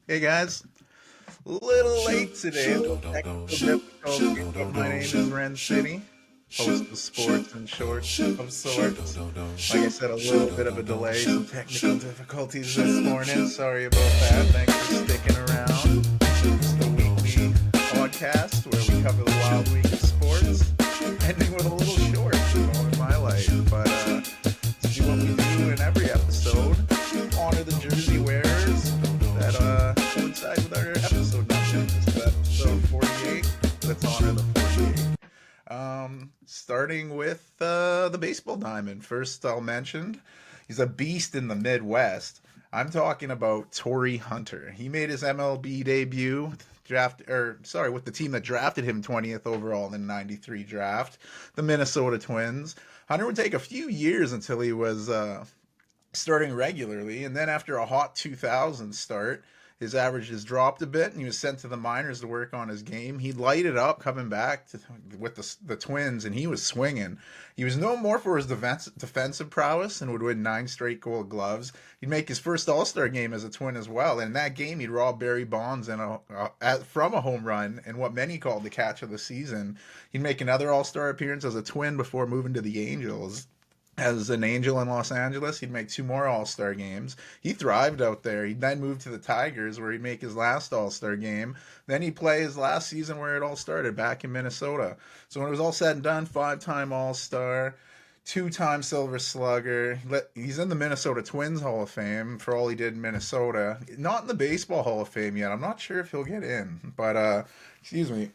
Hey guys, a little late today, a little technical difficulties, but my name is Ren City, host of Sports and Shorts of sorts. Like I said, a little bit of a delay, some technical difficulties this morning. Sorry about that. Thanks for sticking around. It's the weekly podcast where we cover the wild week of sports, ending with a little short, all in my life. But to do what we do in every episode, honor the jersey wearers that coincide with our episode number. This is episode 48. Let's honor the 48. Starting with the baseball diamond. First, I'll mention he's a beast in the Midwest. I'm talking about Torrey Hunter. He made his MLB debut with the team that drafted him 20th overall in the '93 draft, the Minnesota Twins. Hunter would take a few years until he was starting regularly, and then after a hot 2000 start, his averages dropped a bit, and he was sent to the minors to work on his game. He lighted up coming back with the Twins, and he was swinging. He was known more for his defensive prowess and would win 9 straight Gold Gloves. He'd make his first All Star game as a Twin as well, and in that game he'd rob Barry Bonds from a home run and what many called the catch of the season. He'd make another All Star appearance as a Twin before moving to the Angels. As an Angel in Los Angeles, he'd make 2 more All Star games. He thrived out there. He'd then move to the Tigers, where he'd make his last All Star game. Then he'd play his last season where it all started, back in Minnesota. So when it was all said and done, 5-time All Star, 2-time Silver Slugger. He's in the Minnesota Twins Hall of Fame for all he did in Minnesota. Not in the Baseball Hall of Fame yet. I'm not sure if he'll get in, but excuse me.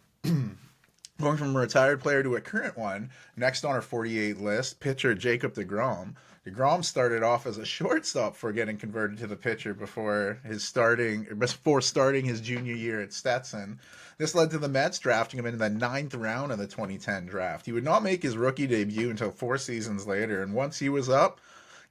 Going from a retired player to a current one, next on our 48 list, pitcher Jacob DeGrom. DeGrom started off as a shortstop before getting converted to the pitcher before starting his junior year at Stetson. This led to the Mets drafting him in the 9th round of the 2010 draft. He would not make his rookie debut until 4 seasons later, and once he was up,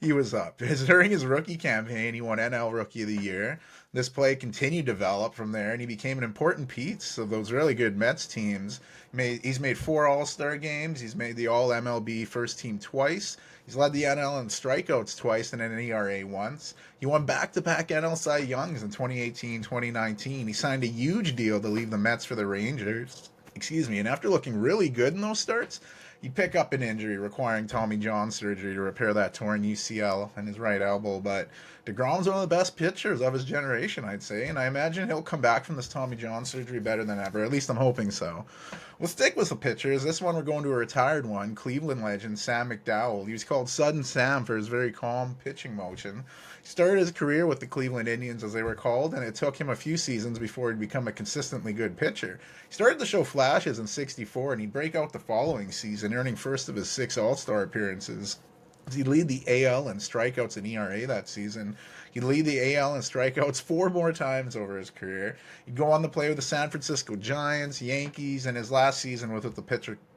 he was up. During his rookie campaign, he won NL Rookie of the Year. This play continued to develop from there, and he became an important piece of those really good Mets teams. He's made 4 All-Star games. He's made the All-MLB first team twice. He's led the NL in strikeouts twice and an ERA once. He won back-to-back NL Cy Youngs in 2018, 2019. He signed a huge deal to leave the Mets for the Rangers. Excuse me. And after looking really good in those starts, he'd pick up an injury requiring Tommy John surgery to repair that torn UCL in his right elbow. But DeGrom's one of the best pitchers of his generation, I'd say, and I imagine he'll come back from this Tommy John surgery better than ever. At least I'm hoping so. We'll stick with the pitchers. This one we're going to a retired one, Cleveland legend Sam McDowell. He was called Sudden Sam for his very calm pitching motion. He started his career with the Cleveland Indians, as they were called, and it took him a few seasons before he'd become a consistently good pitcher. He started to show flashes in '64, and he'd break out the following season, earning first of his 6 All-Star appearances. He'd lead the AL in strikeouts and ERA that season. He'd lead the AL in strikeouts 4 more times over his career. He'd go on to play with the San Francisco Giants, Yankees, and his last season was with the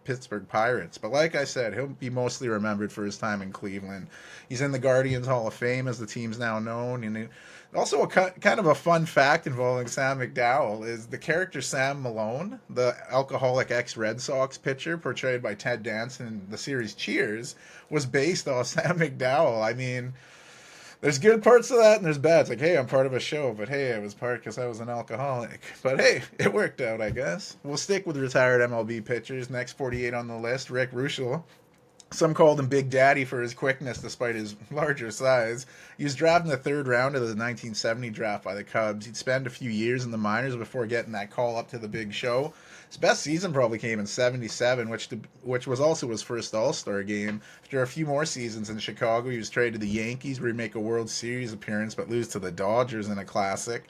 Pittsburgh Pirates. But like I said, he'll be mostly remembered for his time in Cleveland. He's in the Guardians Hall of Fame, as the team's now known. And also, kind of a fun fact involving Sam McDowell is the character Sam Malone, the alcoholic ex-Red Sox pitcher portrayed by Ted Danson in the series Cheers, was based off Sam McDowell. I mean, there's good parts of that and there's bad. It's like, hey, I'm part of a show, but hey, I was part because I was an alcoholic. But hey, it worked out, I guess. We'll stick with retired MLB pitchers. Next 48 on the list, Rick Ruschel. Some called him Big Daddy for his quickness despite his larger size. He was drafted in the 3rd round of the 1970 draft by the Cubs. He'd spend a few years in the minors before getting that call up to the big show. His best season probably came in '77, which was also his first All-Star game. After a few more seasons in Chicago, he was traded to the Yankees, where he'd make a World Series appearance but lose to the Dodgers in a classic.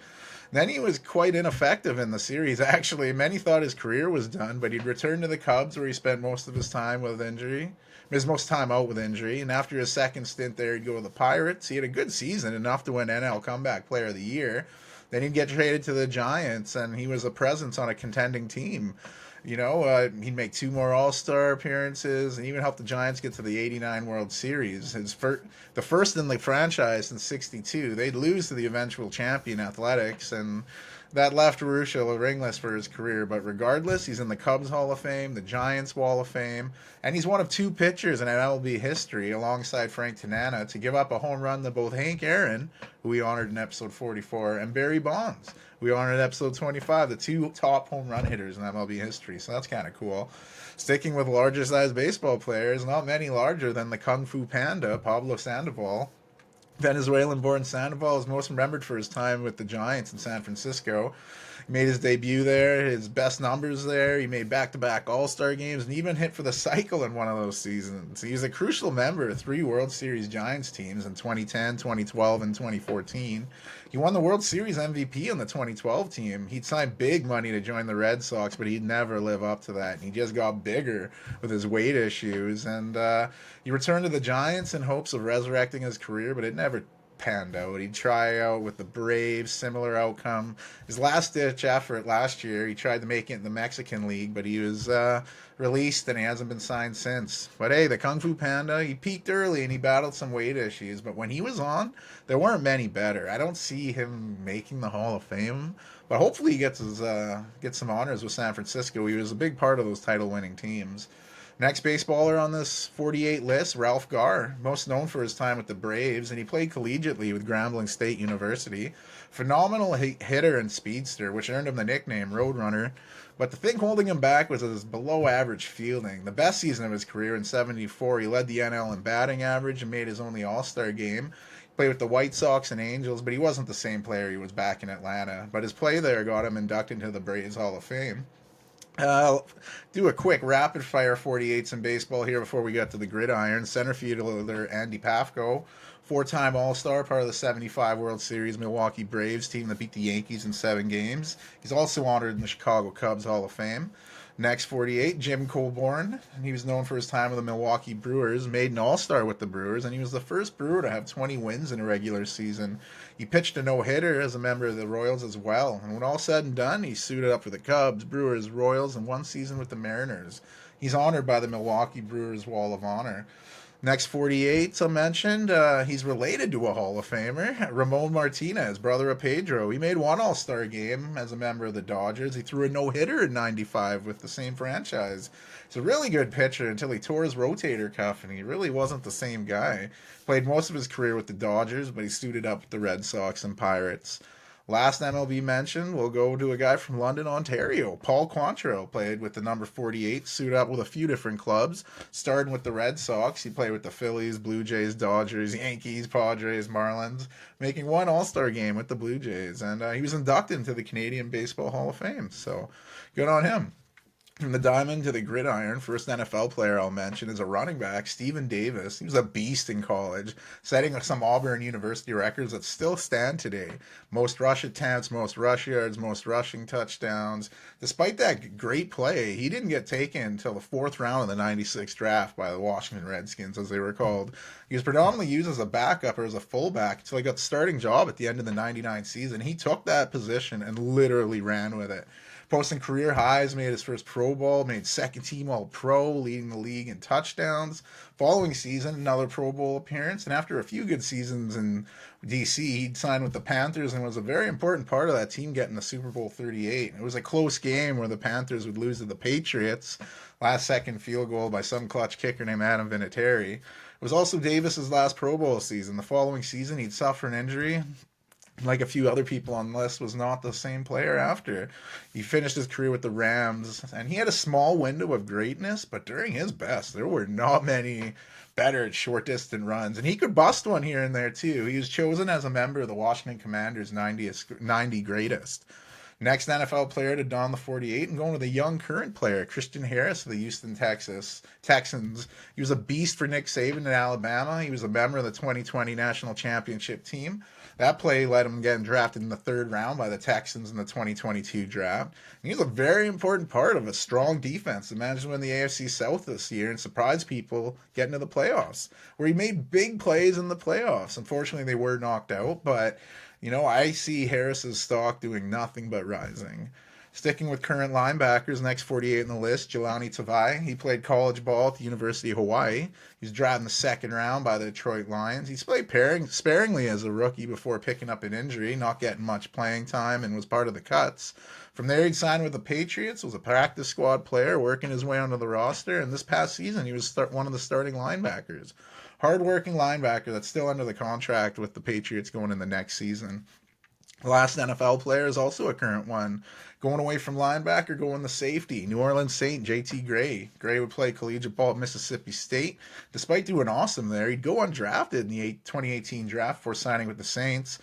Then he was quite ineffective in the series, actually. Many thought his career was done, but he'd return to the Cubs, where he spent most of his time with injury. His most time out with injury, and after his second stint there, he'd go to the Pirates. He had a good season, enough to win NL Comeback Player of the Year. Then he'd get traded to the Giants, and he was a presence on a contending team. He'd make 2 more All-Star appearances, and even help the Giants get to the '89 World Series. The first in the franchise since '62. They'd lose to the eventual champion Athletics, and that left Urusha ringless for his career, but regardless, he's in the Cubs Hall of Fame, the Giants Wall of Fame, and he's one of two pitchers in MLB history, alongside Frank Tanana, to give up a home run to both Hank Aaron, who we honored in episode 44, and Barry Bonds, who we honored in episode 25, the two top home run hitters in MLB history. So that's kind of cool. Sticking with larger sized baseball players, not many larger than the Kung Fu Panda, Pablo Sandoval. Venezuelan-born Sandoval is most remembered for his time with the Giants in San Francisco. He made his debut there, his best numbers there. He made back-to-back All Star games and even hit for the cycle in one of those seasons. He was a crucial member of three World Series Giants teams in 2010, 2012, and 2014. He won the World Series MVP on the 2012 team. He'd signed big money to join the Red Sox, but he'd never live up to that. And he just got bigger with his weight issues. And he returned to the Giants in hopes of resurrecting his career, but it never panned out. He'd try out with the Braves, similar outcome. His last ditch effort last year, he tried to make it in the Mexican League, but he was released and he hasn't been signed since. But hey, the Kung Fu Panda, he peaked early and he battled some weight issues, but when he was on, there weren't many better. I don't see him making the Hall of Fame, but hopefully he gets some honors with San Francisco. He was a big part of those title-winning teams. Next baseballer on this 48 list, Ralph Garr, most known for his time with the Braves, and he played collegiately with Grambling State University. Phenomenal hitter and speedster, which earned him the nickname Roadrunner. But the thing holding him back was his below-average fielding. The best season of his career in '74, he led the NL in batting average and made his only All-Star game. He played with the White Sox and Angels, but he wasn't the same player he was back in Atlanta. But his play there got him inducted into the Braves Hall of Fame. I'll do a quick rapid fire 48s in baseball here before we get to the gridiron. Center fielder Andy Pafko, four-time All-Star, part of the '75 World Series Milwaukee Braves team that beat the Yankees in 7 games. He's also honored in the Chicago Cubs Hall of Fame. Next 48, Jim Colborn. He was known for his time with the Milwaukee Brewers, made an All-Star with the Brewers, and he was the first Brewer to have 20 wins in a regular season. He pitched a no-hitter as a member of the Royals as well, and when all said and done, he suited up for the Cubs, Brewers, Royals, and one season with the Mariners. He's honored by the Milwaukee Brewers Wall of Honor. Next 48, I mentioned, he's related to a Hall of Famer, Ramon Martinez, brother of Pedro. He made one All-Star game as a member of the Dodgers. He threw a no-hitter in '95 with the same franchise. He's a really good pitcher until he tore his rotator cuff, and he really wasn't the same guy. Played most of his career with the Dodgers, but he suited up with the Red Sox and Pirates. Last MLB mention, we'll go to a guy from London, Ontario. Paul Quantrill played with the number 48, suited up with a few different clubs. Starting with the Red Sox, he played with the Phillies, Blue Jays, Dodgers, Yankees, Padres, Marlins, making one All-Star game with the Blue Jays. And he was inducted into the Canadian Baseball Hall of Fame, so good on him. From the diamond to the gridiron, first NFL player I'll mention is a running back, Stephen Davis. He was a beast in college, setting some Auburn University records that still stand today. Most rush attempts, most rush yards, most rushing touchdowns. Despite that great play, he didn't get taken until the 4th round of the '96 draft by the Washington Redskins, as they were called. He was predominantly used as a backup or as a fullback until he got the starting job at the end of the '99 season. He took that position and literally ran with it. Posting career highs, made his first Pro Bowl, made second team All-Pro, leading the league in touchdowns. Following season, another Pro Bowl appearance, and after a few good seasons in D.C., he'd signed with the Panthers and was a very important part of that team getting the Super Bowl 38. It was a close game where the Panthers would lose to the Patriots, last second field goal by some clutch kicker named Adam Vinatieri. It was also Davis's last Pro Bowl season. The following season, he'd suffer an injury. Like a few other people on the list, was not the same player after. He finished his career with the Rams, and he had a small window of greatness, but during his best, there were not many better at short distance runs, and he could bust one here and there too. He was chosen as a member of the Washington Commanders' 90 greatest. Next NFL player to don the 48 and going with a young current player, Christian Harris of the Houston Texans. He was a beast for Nick Saban in Alabama. He was a member of the 2020 National Championship team. That play led him getting drafted in the 3rd round by the Texans in the 2022 draft. And he was a very important part of a strong defense that managed to win the AFC South this year and surprised people getting to the playoffs, where he made big plays in the playoffs. Unfortunately, they were knocked out, but I see Harris's stock doing nothing but rising. Sticking with current linebackers, next 48 in the list, Jelani Tavai. He played college ball at the University of Hawaii. He was drafted in the second round by the Detroit Lions. He's played sparingly as a rookie before picking up an injury, not getting much playing time, and was part of the cuts. From there, he signed with the Patriots, was a practice squad player, working his way onto the roster, and this past season, he was one of the starting linebackers. Hard-working linebacker that's still under the contract with the Patriots going in the next season. The last NFL player is also a current one. Going away from linebacker, going to safety. New Orleans Saint, J.T. Gray. Gray would play collegiate ball at Mississippi State. Despite doing awesome there, he'd go undrafted in the 2018 draft before signing with the Saints.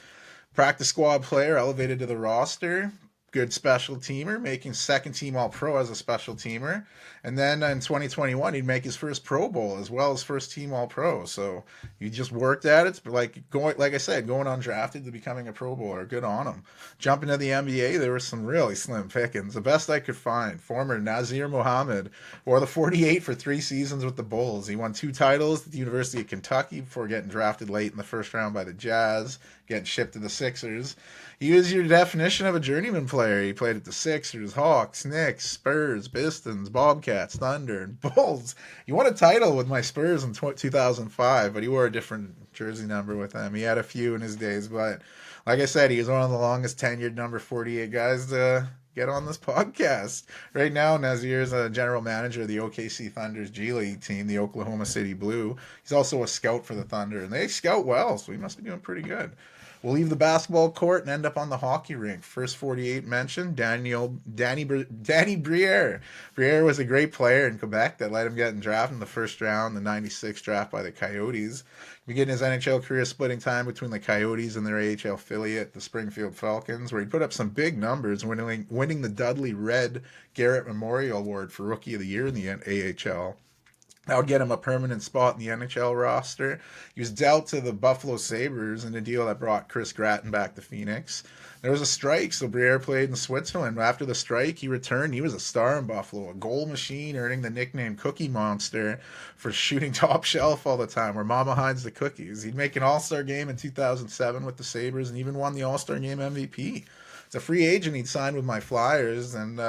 Practice squad player, elevated to the roster. Good special teamer, making second team All Pro as a special teamer. And then in 2021, he'd make his first Pro Bowl as well as first team All Pro. So he just worked at it. Like I said, going undrafted to becoming a Pro Bowler. Good on him. Jumping to the NBA, there were some really slim pickings. The best I could find, former Nazir Mohammed wore the 48 for 3 seasons with the Bulls. He won 2 titles at the University of Kentucky before getting drafted late in the first round by the Jazz, getting shipped to the Sixers. He was your definition of a journeyman player. He played at the Sixers, Hawks, Knicks, Spurs, Pistons, Bobcats, Thunder, and Bulls. He won a title with my Spurs in 2005, but he wore a different jersey number with them. He had a few in his days, but like I said, he was one of the longest tenured number 48 guys to get on this podcast. Right now, Nazir is a general manager of the OKC Thunder's G League team, the Oklahoma City Blue. He's also a scout for the Thunder, and they scout well, so he must be doing pretty good. We'll leave the basketball court and end up on the hockey rink. First 48 mentioned, Danny Briere. Briere was a great player in Quebec that led him getting drafted in the first round, the 96 draft by the Coyotes. He began his NHL career splitting time between the Coyotes and their AHL affiliate, the Springfield Falcons, where he put up some big numbers, winning the Dudley Red Garrett Memorial Award for Rookie of the Year in the AHL. That would get him a permanent spot in the NHL roster. He was dealt to the Buffalo Sabres in a deal that brought Chris Gratton back to Phoenix. There was a strike, so Briere played in Switzerland. After the strike, he returned. He was a star in Buffalo, a goal machine, earning the nickname Cookie Monster for shooting top shelf all the time, where Mama hides the cookies. He'd make an All-Star game in 2007 with the Sabres and even won the All-Star game MVP. As a free agent, he'd signed with my Flyers, and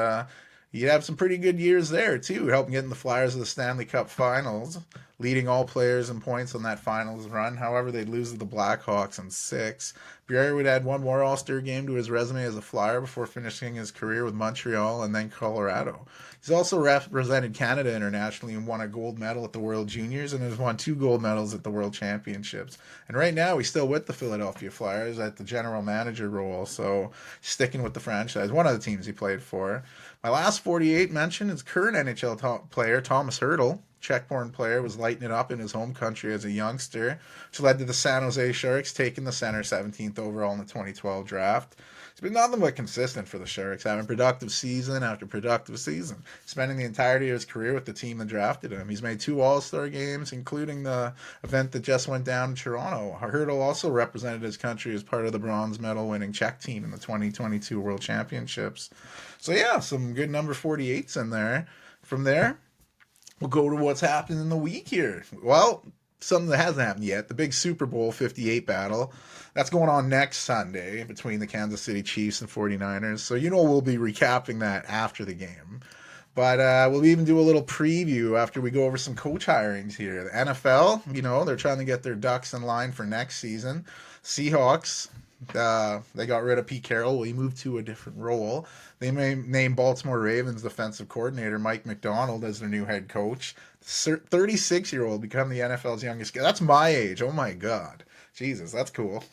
he'd have some pretty good years there, too, helping get in the Flyers of the Stanley Cup Finals, leading all players in points on that finals run. However, they'd lose to the Blackhawks in 6. Briere would add one more All-Star game to his resume as a Flyer before finishing his career with Montreal and then Colorado. He's also represented Canada internationally and won a gold medal at the World Juniors and has won 2 gold medals at the World Championships. And right now, he's still with the Philadelphia Flyers at the general manager role, so sticking with the franchise, one of the teams he played for. My last 48 mention is current NHL player Thomas Hertl. Czech-born player, was lighting it up in his home country as a youngster, which led to the San Jose Sharks taking the center 17th overall in the 2012 draft. He's been nothing but consistent for the Sharks, having productive season after productive season, spending the entirety of his career with the team that drafted him. He's made 2 All-Star games, including the event that just went down in Toronto. Hertl also represented his country as part of the bronze medal-winning Czech team in the 2022 World Championships. So yeah, some good number 48s in there. From there, we'll go to what's happening in the week here. Well, something that hasn't happened yet, the big Super Bowl 58 battle. That's going on next Sunday between the Kansas City Chiefs and 49ers. So we'll be recapping that after the game. But we'll even do a little preview after we go over some coach hirings here. The NFL, they're trying to get their ducks in line for next season. Seahawks, they got rid of Pete Carroll. Well, he moved to a different role. They may name Baltimore Ravens defensive coordinator Mike McDonald as their new head coach. 36-year-old become the NFL's youngest guy. That's my age. Oh, my God. Jesus, that's cool.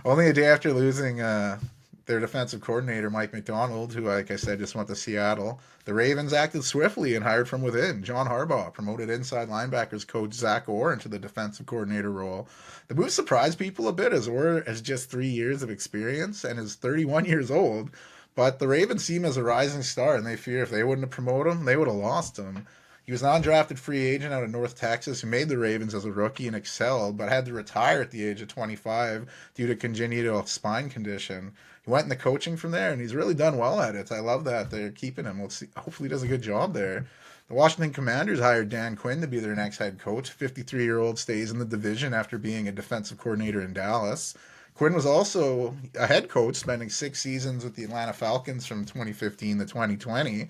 Only a day after losing their defensive coordinator, Mike McDonald, who, like I said, just went to Seattle, the Ravens acted swiftly and hired from within. John Harbaugh promoted inside linebackers coach Zach Orr into the defensive coordinator role. The move surprised people a bit, as Orr has just 3 years of experience and is 31 years old. But the Ravens see him as a rising star, and they fear if they wouldn't have promoted him, they would have lost him. He was an undrafted free agent out of North Texas who made the Ravens as a rookie and excelled, but had to retire at the age of 25 due to congenital spine condition. He went into coaching from there, and he's really done well at it. I love that they're keeping him. We'll see. Hopefully he does a good job there. The Washington Commanders hired Dan Quinn to be their next head coach. 53-year-old stays in the division after being a defensive coordinator in Dallas. Quinn was also a head coach, spending 6 seasons with the Atlanta Falcons from 2015 to 2020.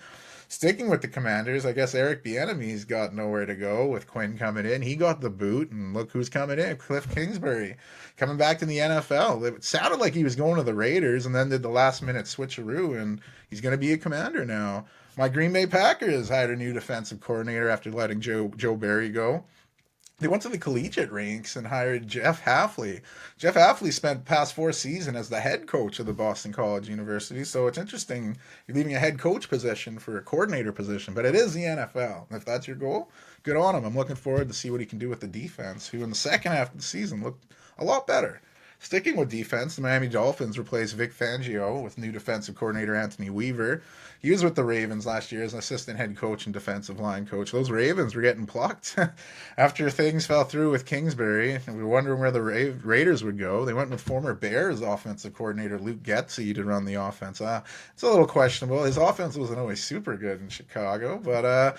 Sticking with the Commanders, I guess Eric Bieniemy's got nowhere to go with Quinn coming in. He got the boot, and look who's coming in. Cliff Kingsbury coming back to the NFL. It sounded like he was going to the Raiders and then did the last-minute switcheroo, and he's going to be a Commander now. My Green Bay Packers hired a new defensive coordinator after letting Joe Barry go. They went to the collegiate ranks and hired Jeff Hafley. Jeff Hafley spent the past 4 seasons as the head coach of the Boston College University. So it's interesting you're leaving a head coach position for a coordinator position, but it is the NFL. If that's your goal, good on him. I'm looking forward to see what he can do with the defense, who in the second half of the season looked a lot better. Sticking with defense, the Miami Dolphins replaced Vic Fangio with new defensive coordinator Anthony Weaver. He was with the Ravens last year as an assistant head coach and defensive line coach. Those Ravens were getting plucked after things fell through with Kingsbury. And we were wondering where the Raiders would go. They went with former Bears offensive coordinator Luke Getsy to run the offense. It's a little questionable. His offense wasn't always super good in Chicago, but a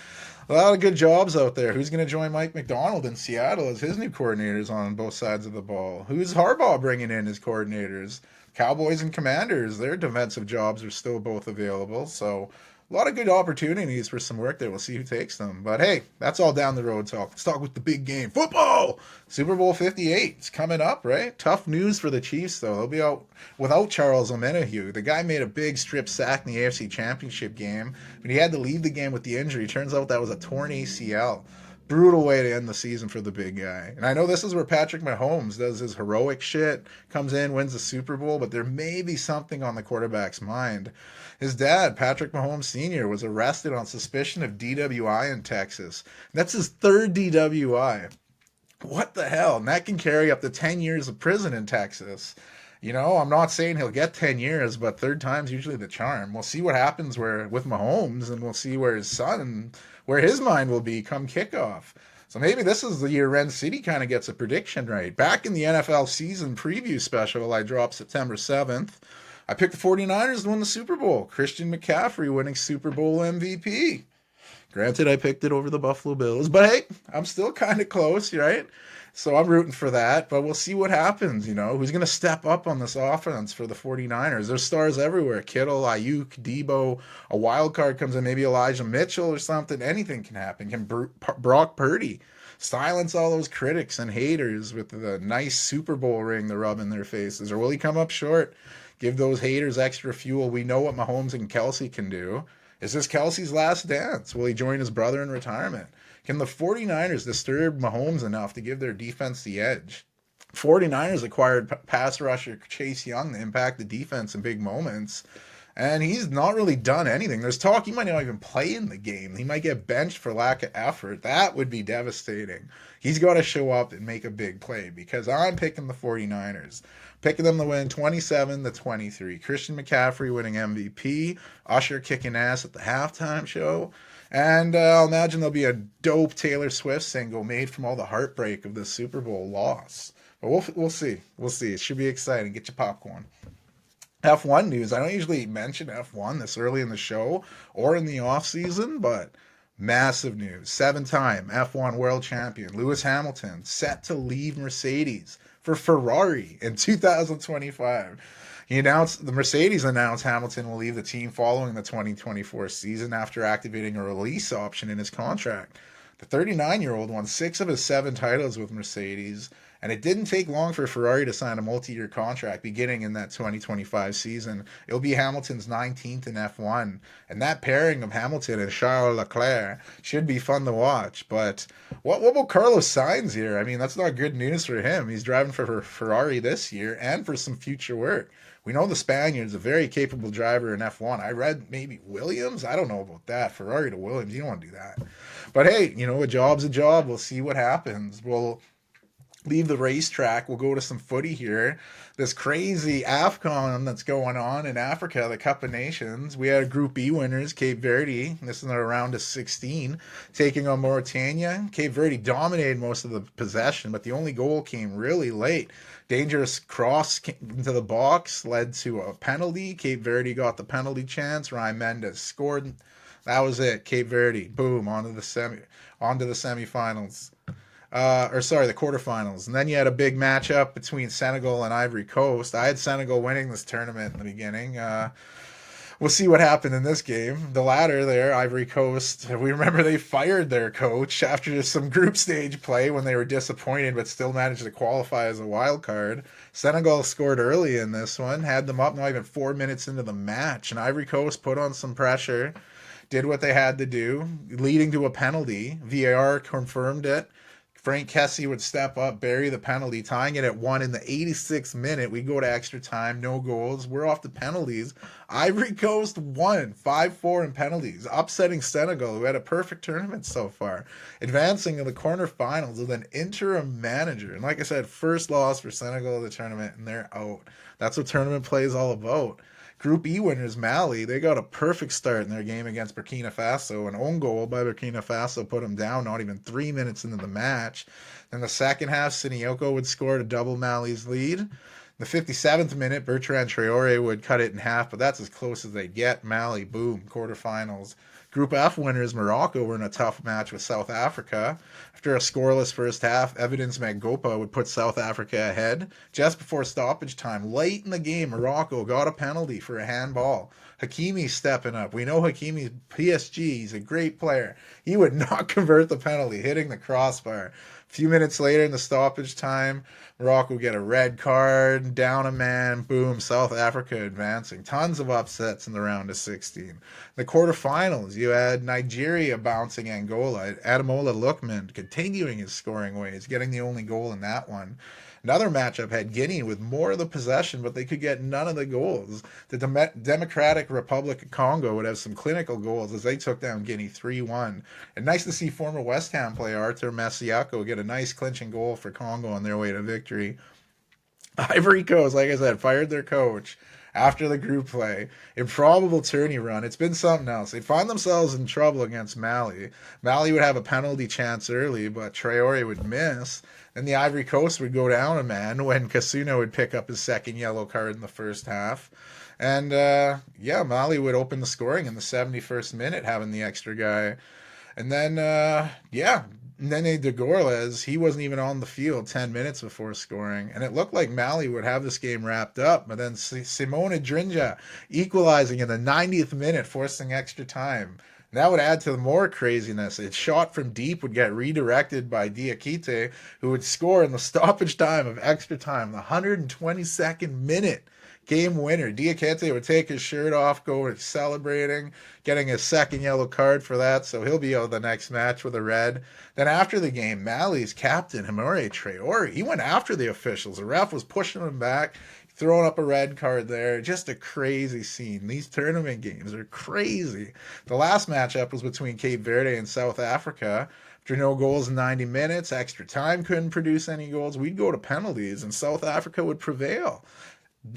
lot of good jobs out there. Who's going to join Mike McDonald in Seattle as his new coordinators on both sides of the ball? Who's Harbaugh bringing in as coordinators? Cowboys and Commanders, their defensive jobs are still both available. So a lot of good opportunities for some work there. We'll see who takes them. But hey, that's all down the road talk. Let's talk with the big game. Football! Super Bowl 58. It's coming up, right? Tough news for the Chiefs, though. They'll be out without Charles Omenihu. The guy made a big strip sack in the AFC Championship game, but he had to leave the game with the injury. Turns out that was a torn ACL. Brutal way to end the season for the big guy. And I know this is where Patrick Mahomes does his heroic shit, comes in, wins the Super Bowl, but there may be something on the quarterback's mind. His dad, Patrick Mahomes Sr., was arrested on suspicion of DWI in Texas. That's his third DWI. What the hell? And that can carry up to 10 years of prison in Texas. You know, I'm not saying he'll get 10 years, but third time's usually the charm. We'll see what happens with Mahomes, and we'll see where his mind will be come kickoff. So maybe this is the year Ren City kind of gets a prediction right. Back in the NFL season preview special I dropped September 7th, I picked the 49ers to win the Super Bowl. Christian McCaffrey winning Super Bowl MVP. Granted, I picked it over the Buffalo Bills, but hey, I'm still kind of close, right? So I'm rooting for that, but we'll see what happens, you know. Who's going to step up on this offense for the 49ers? There's stars everywhere. Kittle, Ayuk, Debo, a wild card comes in, maybe Elijah Mitchell or something. Anything can happen. Can Brock Purdy silence all those critics and haters with the nice Super Bowl ring to rub in their faces? Or will he come up short? Give those haters extra fuel. We know what Mahomes and Kelsey can do. Is this Kelsey's last dance? Will he join his brother in retirement? Can the 49ers disturb Mahomes enough to give their defense the edge? 49ers acquired pass rusher Chase Young to impact the defense in big moments, and he's not really done anything. There's talk he might not even play in the game. He might get benched for lack of effort. That would be devastating. He's got to show up and make a big play because I'm picking the 49ers. Picking them to win 27-23. Christian McCaffrey winning MVP. Usher kicking ass at the halftime show. And I'll imagine there'll be a dope Taylor Swift single made from all the heartbreak of the Super Bowl loss. But we'll see. We'll see. It should be exciting. Get your popcorn. F1 news. I don't usually mention F1 this early in the show or in the off season, but massive news. 7-time F1 world champion Lewis Hamilton set to leave Mercedes for Ferrari in 2025. The Mercedes announced Hamilton will leave the team following the 2024 season after activating a release option in his contract. The 39-year-old won 6 of his 7 titles with Mercedes, and it didn't take long for Ferrari to sign a multi-year contract beginning in that 2025 season. It'll be Hamilton's 19th in F1, and that pairing of Hamilton and Charles Leclerc should be fun to watch. But what about Carlos Sainz here? I mean, that's not good news for him. He's driving for Ferrari this year and for some future work. We know the Spaniard's a very capable driver in F1. I read maybe Williams. I don't know about that. Ferrari to Williams. You don't want to do that. But hey, a job's a job. We'll see what happens. We'll leave the racetrack. We'll go to some footy here. This crazy AFCON that's going on in Africa, the Cup of Nations. We had Group B winners, Cape Verde. This is their round of 16, taking on Mauritania. Cape Verde dominated most of the possession, but the only goal came really late. Dangerous cross into the box led to a penalty. Cape Verde got the penalty chance. Ryan Mendes scored. That was it. Cape Verde, boom, onto the semifinals. the quarterfinals. And then you had a big matchup between Senegal and Ivory Coast. I had Senegal winning this tournament in the beginning. We'll see what happened in this game. The latter there, Ivory Coast, we remember they fired their coach after some group stage play when they were disappointed but still managed to qualify as a wild card. Senegal scored early in this one, had them up not even 4 minutes into the match, and Ivory Coast put on some pressure, did what they had to do, leading to a penalty. VAR confirmed it. Frank Kessie would step up, bury the penalty, tying it at 1 in the 86th minute. We go to extra time, no goals. We're off the penalties. Ivory Coast won 5-4 in penalties, upsetting Senegal, who had a perfect tournament so far, advancing to the quarterfinals with an interim manager. And like I said, first loss for Senegal in the tournament, and they're out. That's what tournament play is all about. Group E winners Mali, they got a perfect start in their game against Burkina Faso. An own goal by Burkina Faso put them down not even 3 minutes into the match. In the second half, Sinioko would score to double Mali's lead. In the 57th minute, Bertrand Traore would cut it in half, but that's as close as they get. Mali, boom, quarterfinals. Group F winners Morocco were in a tough match with South Africa. After a scoreless first half, Evidence Mangopa would put South Africa ahead. Just before stoppage time, late in the game, Morocco got a penalty for a handball. Hakimi stepping up. We know Hakimi's PSG. He's a great player. He would not convert the penalty, hitting the crossbar. A few minutes later in the stoppage time, Morocco get a red card, down a man, boom, South Africa advancing. Tons of upsets in the round of 16. The quarterfinals, you had Nigeria bouncing Angola. Ademola Lookman continuing his scoring ways, getting the only goal in that one. Another matchup had Guinea with more of the possession, but they could get none of the goals. The Democratic Republic of Congo would have some clinical goals as they took down Guinea 3-1. And nice to see former West Ham player Arthur Masiako get a nice clinching goal for Congo on their way to victory. Ivory Coast, like I said, fired their coach after the group play. Improbable tourney run. It's been something else. They find themselves in trouble against Mali. Mali would have a penalty chance early, but Traore would miss. Then the Ivory Coast would go down a man when Kasuna would pick up his second yellow card in the first half. And Mali would open the scoring in the 71st minute, having the extra guy. And then, Nene de Gorles, he wasn't even on the field 10 minutes before scoring. And it looked like Mali would have this game wrapped up. But then Simone Drinja equalizing in the 90th minute, forcing extra time. And that would add to the more craziness. A shot from deep would get redirected by Diakite, who would score in the stoppage time of extra time, the 122nd minute. Game winner. Diakite would take his shirt off, go celebrating, getting his second yellow card for that, so he'll be out the next match with a red. Then after the game, Mali's captain, Himore Traore, he went after the officials. The ref was pushing him back, throwing up a red card there. Just a crazy scene. These tournament games are crazy. The last matchup was between Cape Verde and South Africa. After no goals in 90 minutes, extra time couldn't produce any goals. We'd go to penalties, and South Africa would prevail,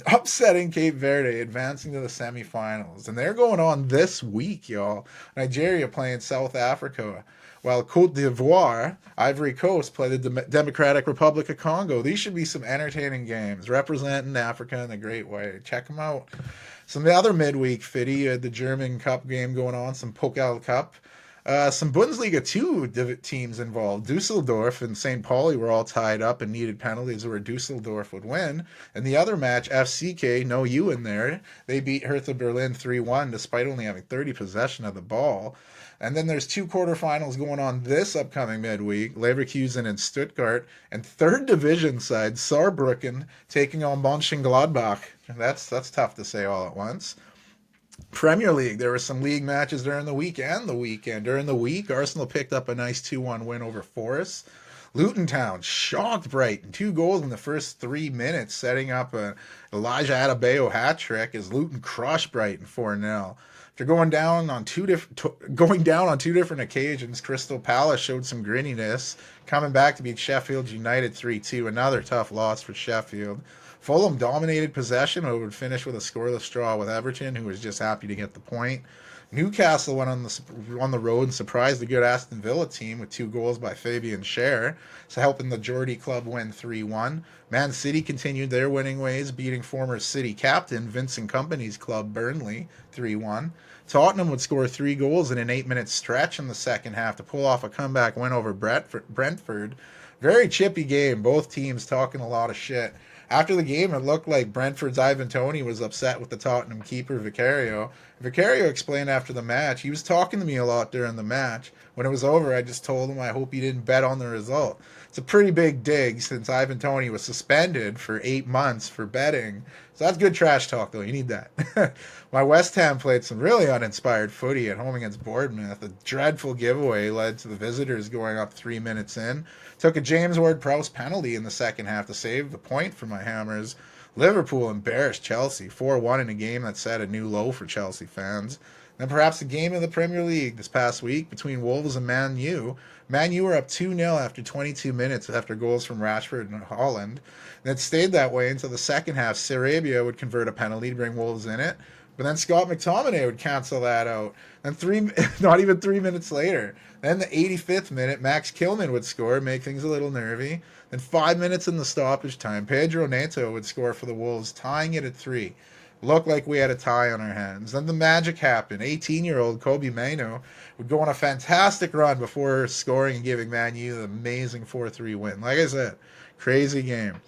upsetting Cape Verde, advancing to the semifinals. And they're going on this week, y'all. Nigeria playing South Africa, while Cote d'Ivoire, Ivory Coast, play the Democratic Republic of Congo. These should be some entertaining games, representing Africa in a great way. Check them out. Some other midweek fitty, you had the German Cup game going on, some Pokal Cup. Some Bundesliga 2 teams involved. Dusseldorf and St. Pauli were all tied up and needed penalties where Dusseldorf would win. And the other match, FCK, no you in there, they beat Hertha Berlin 3-1 despite only having 30 possession of the ball. And then there's 2 quarterfinals going on this upcoming midweek, Leverkusen and Stuttgart, and third division side, Saarbrücken, taking on Mönchengladbach. That's tough to say all at once. Premier League, there were some league matches during the week and the weekend. During the week, Arsenal picked up a nice 2-1 win over Forest. Luton Town shocked Brighton. 2 goals in the first 3 minutes, setting up an Elijah Adebayo hat trick as Luton crushed Brighton 4-0. After going down on two different occasions, Crystal Palace showed some grittiness, coming back to beat Sheffield United 3-2. Another tough loss for Sheffield. Fulham dominated possession, but would finish with a scoreless draw with Everton, who was just happy to get the point. Newcastle went on the road and surprised the good Aston Villa team with 2 goals by Fabian Schär, so helping the Geordie club win 3-1. Man City continued their winning ways, beating former City captain Vincent Kompany's club Burnley 3-1. Tottenham would score 3 goals in an 8-minute stretch in the second half to pull off a comeback win over Brentford. Very chippy game. Both teams talking a lot of shit. After the game, it looked like Brentford's Ivan Toney was upset with the Tottenham keeper, Vicario. Vicario explained after the match, he was talking to me a lot during the match. When it was over, I just told him I hope he didn't bet on the result. It's a pretty big dig since Ivan Toney was suspended for 8 months for betting. So that's good trash talk, though. You need that. My West Ham played some really uninspired footy at home against Bournemouth. A dreadful giveaway led to the visitors going up 3 minutes in. Took a James Ward-Prowse penalty in the second half to save the point for my Hammers. Liverpool embarrassed Chelsea 4-1 in a game that set a new low for Chelsea fans. Then perhaps the game of the Premier League this past week between Wolves and Man U. Man U were up 2-0 after 22 minutes after goals from Rashford and Holland. And it stayed that way until the second half. Sarabia would convert a penalty to bring Wolves in it. But then Scott McTominay would cancel that out. And not even 3 minutes later. Then the 85th minute, Max Kilman would score, make things a little nervy. Then 5 minutes in the stoppage time, Pedro Neto would score for the Wolves, tying it at 3. Looked like we had a tie on our hands. Then the magic happened. 18-year-old Kobe Mainoo would go on a fantastic run before scoring and giving Man U the amazing 4-3 win. Like I said, crazy game.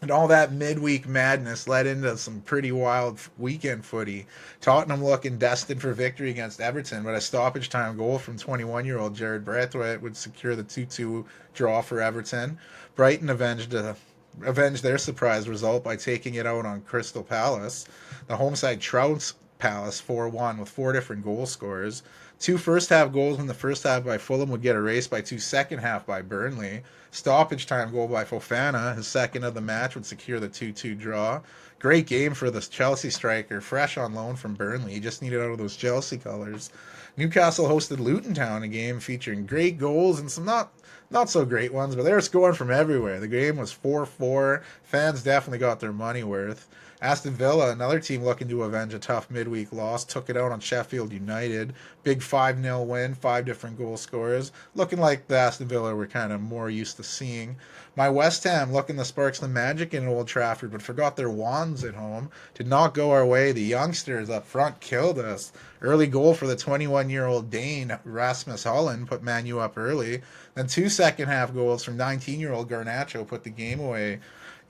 And all that midweek madness led into some pretty wild weekend footy. Tottenham looking destined for victory against Everton, but a stoppage time goal from 21-year-old Jared Braithwaite would secure the 2-2 draw for Everton. Brighton avenged their surprise result by taking it out on Crystal Palace. The home side trounced Palace 4-1 with 4 different goal scorers. 2 first-half goals in the first half by Fulham would get erased by 2 second-half by Burnley. Stoppage time goal by Fofana, his second of the match, would secure the 2-2 draw. Great game for the Chelsea striker, fresh on loan from Burnley. He just needed out of those Chelsea colours. Newcastle hosted Luton Town, a game featuring great goals and some not so great ones, but they were scoring from everywhere. The game was 4-4. Fans definitely got their money worth. Aston Villa, another team looking to avenge a tough midweek loss, took it out on Sheffield United. Big 5-0 win, 5 different goal scorers. Looking like the Aston Villa we're kind of more used to seeing. My West Ham looking to spark some magic in Old Trafford, but forgot their wands at home. Did not go our way. The youngsters up front killed us. Early goal for the 21-year-old Dane, Rasmus Holland, put Man U up early. Then 2 second-half goals from 19-year-old Garnacho put the game away.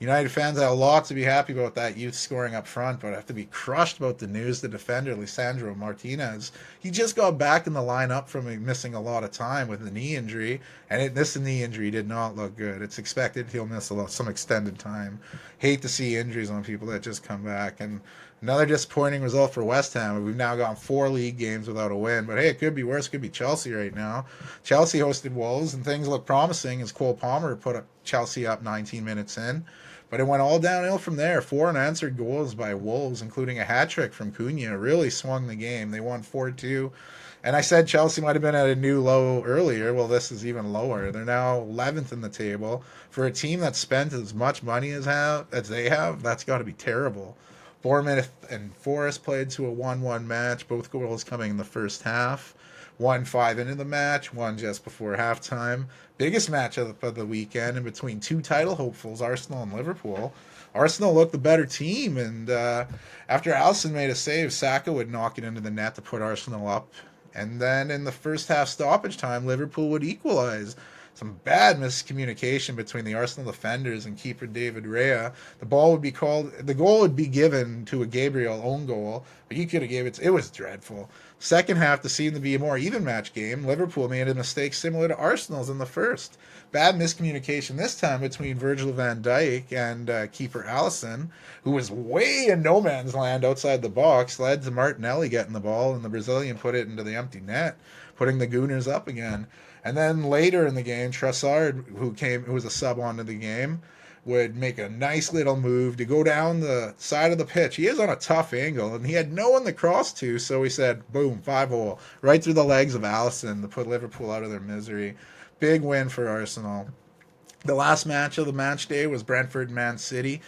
United fans had a lot to be happy about that youth scoring up front, but have to be crushed about the news. The defender, Lisandro Martinez, he just got back in the lineup from missing a lot of time with a knee injury, and this knee injury did not look good. It's expected he'll miss some extended time. Hate to see injuries on people that just come back. And another disappointing result for West Ham. We've now gone 4 league games without a win, but hey, it could be worse. It could be Chelsea right now. Chelsea hosted Wolves, and things look promising as Cole Palmer put Chelsea up 19 minutes in. But it went all downhill from there. 4 unanswered goals by Wolves, including a hat-trick from Cunha, really swung the game. They won 4-2. And I said Chelsea might have been at a new low earlier. Well, this is even lower. They're now 11th in the table. For a team that spent as much money as they have, that's got to be terrible. Bournemouth and Forest played to a 1-1 match, both goals coming in the first half. 1-5 into the match, 1 just before halftime. Biggest match of the weekend in between 2 title hopefuls, Arsenal and Liverpool. Arsenal looked the better team, and after Alisson made a save, Saka would knock it into the net to put Arsenal up. And then in the first half stoppage time, Liverpool would equalize. Some bad miscommunication between the Arsenal defenders and keeper David Raya. The goal would be given to a Gabriel own goal, but he could have gave it. It was dreadful. Second half, to seem to be a more even match game, Liverpool made a mistake similar to Arsenal's in the first. Bad miscommunication this time between Virgil van Dijk and keeper Alisson, who was way in no man's land outside the box, led to Martinelli getting the ball, and the Brazilian put it into the empty net, putting the Gooners up again. And then later in the game, Trossard, who was a sub onto the game, would make a nice little move to go down the side of the pitch. He is on a tough angle, and he had no one to cross to, so he said, boom, 5-hole, right through the legs of Alisson to put Liverpool out of their misery. Big win for Arsenal. The last match of the match day was Brentford-Man City.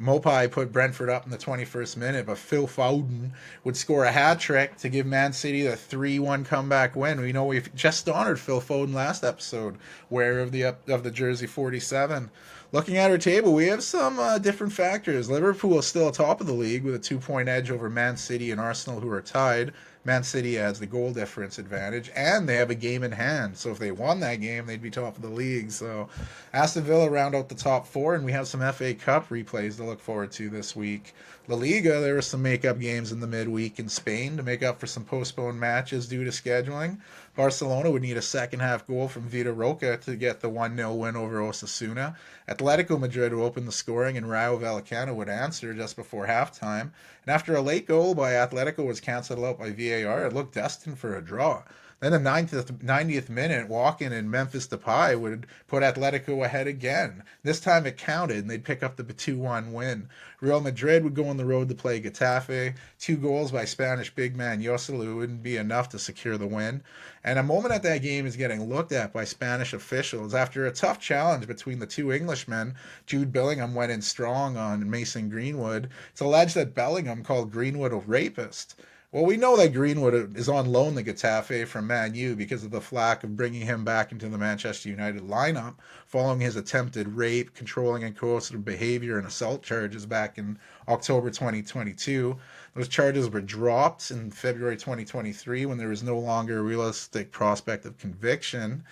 Mopai put Brentford up in the 21st minute, but Phil Foden would score a hat-trick to give Man City the 3-1 comeback win. We know we've just honored Phil Foden last episode, wearer of the jersey 47. Looking at our table, we have some different factors. Liverpool is still atop of the league with a 2-point edge over Man City and Arsenal, who are tied. Man City has the goal difference advantage, and they have a game in hand. So if they won that game, they'd be top of the league. So Aston Villa round out the top four, and we have some FA Cup replays to look forward to this week. La Liga, there were some make-up games in the midweek in Spain to make up for some postponed matches due to scheduling. Barcelona would need a second-half goal from Vitor Roca to get the 1-0 win over Osasuna. Atletico Madrid would open the scoring, and Rayo Vallecano would answer just before halftime. And after a late goal by Atletico was cancelled out by VAR, it looked destined for a draw. Then the 90th minute, walk-in and Memphis Depay would put Atletico ahead again. This time it counted, and they'd pick up the 2-1 win. Real Madrid would go on the road to play Getafe. 2 goals by Spanish big man Joselu wouldn't be enough to secure the win. And a moment at that game is getting looked at by Spanish officials. After a tough challenge between the 2 Englishmen, Jude Bellingham went in strong on Mason Greenwood. It's alleged that Bellingham called Greenwood a rapist. Well, we know that Greenwood is on loan to Getafe from Man U because of the flack of bringing him back into the Manchester United lineup following his attempted rape, controlling and coercive behavior, and assault charges back in October 2022. Those charges were dropped in February 2023 when there was no longer a realistic prospect of conviction.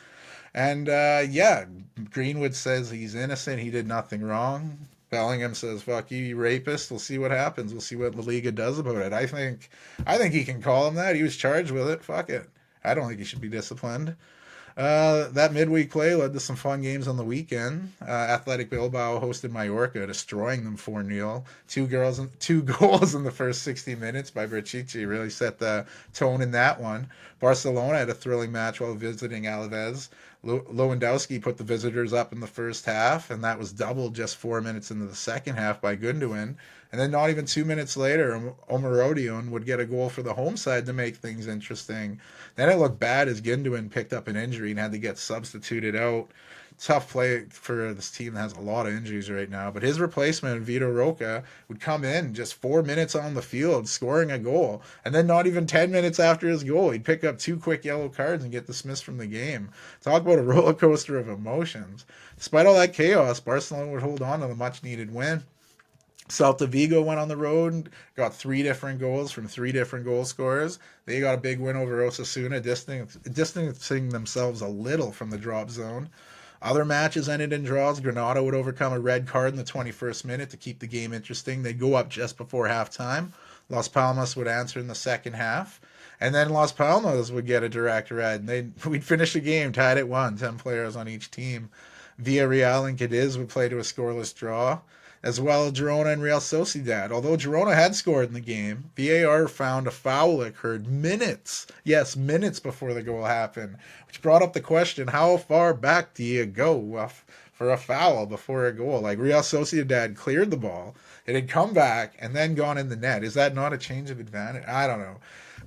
And Greenwood says he's innocent, he did nothing wrong. Bellingham says, "Fuck you, you rapist." We'll see what happens. We'll see what La Liga does about it. I think he can call him that. He was charged with it. Fuck it. I don't think he should be disciplined. That midweek play led to some fun games on the weekend. Athletic Bilbao hosted Mallorca, destroying them 4-0. 2 goals in the first 60 minutes by Berchichi really set the tone in that one. Barcelona had a thrilling match while visiting Alaves. Lewandowski put the visitors up in the first half, and that was doubled just 4 minutes into the second half by Gundogan. And then not even 2 minutes later, Omarodion would get a goal for the home side to make things interesting. Then it looked bad as Gundogan picked up an injury and had to get substituted out. Tough play for this team that has a lot of injuries right now. But his replacement, Vitor Roca, would come in just 4 minutes on the field, scoring a goal. And then not even 10 minutes after his goal, he'd pick up 2 quick yellow cards and get dismissed from the game. Talk about a roller coaster of emotions. Despite all that chaos, Barcelona would hold on to the much-needed win. Celta Vigo went on the road and got 3 different goals from 3 different goal scorers. They got a big win over Osasuna, distancing themselves a little from the drop zone. Other matches ended in draws. Granada would overcome a red card in the 21st minute to keep the game interesting. They'd go up just before halftime. Las Palmas would answer in the second half. And then Las Palmas would get a direct red. We'd finish the game tied at 1, 10 players on each team. Villarreal and Cadiz would play to a scoreless draw, as well as Girona and Real Sociedad. Although Girona had scored in the game, VAR found a foul occurred minutes before the goal happened, which brought up the question, how far back do you go for a foul before a goal? Like, Real Sociedad cleared the ball, it had come back, and then gone in the net. Is that not a change of advantage? I don't know.